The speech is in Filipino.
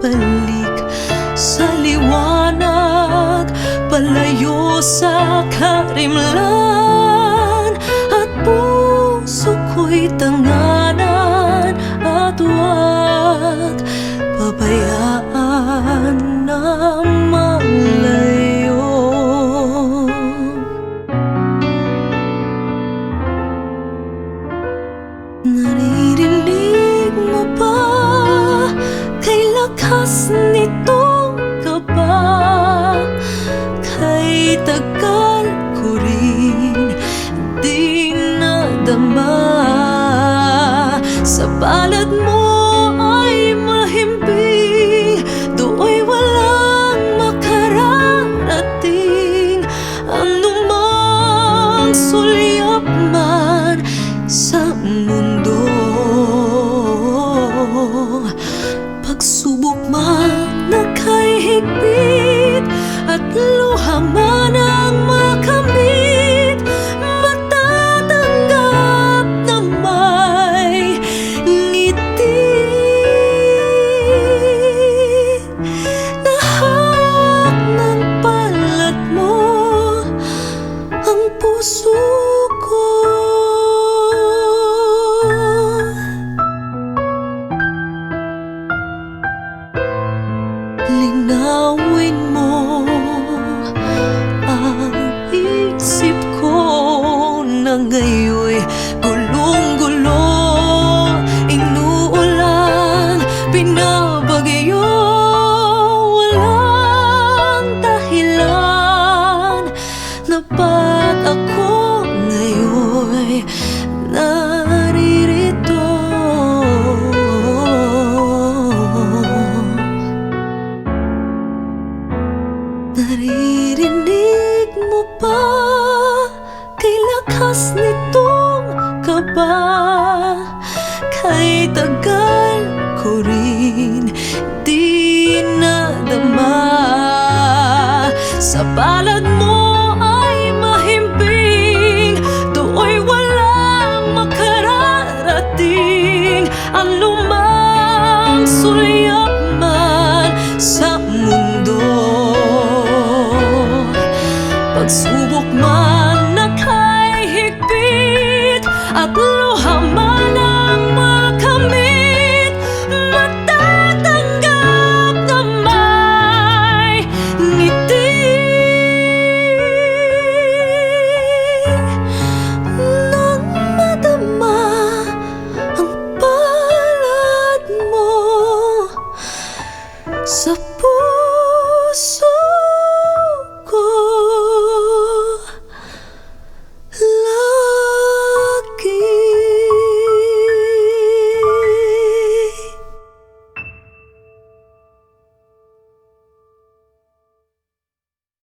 bumabalik sa liwanag, palayo sa karimlan. At puso ko'y tanganan at huwag pabayaan na malayo. Naririnig mo ba kay lakas nitong kaba? Kay tagal ko rin di nadama. Sa palad mo ay mahimbing, do'y walang makararating. Anumang sulyap man sa mundo, pagsubok man na kay higpit at luha man ang makamit, matatanggap na may ngiti. Nahawak ng palad mo ang puso ko. Linawin mo ang isip ko na ngayon'y gulong-gulo. Inuulan, binabagyo, walang dahilan. Na ba't ako ngayon'y naririto? Naririnig mo ba kay lakas nitong kaba? Kay tagal ko rin di nadama. Sa palad mo ay mahimbing, do'y walang makararating. Anumang sulyap man sa mundo, pagsubok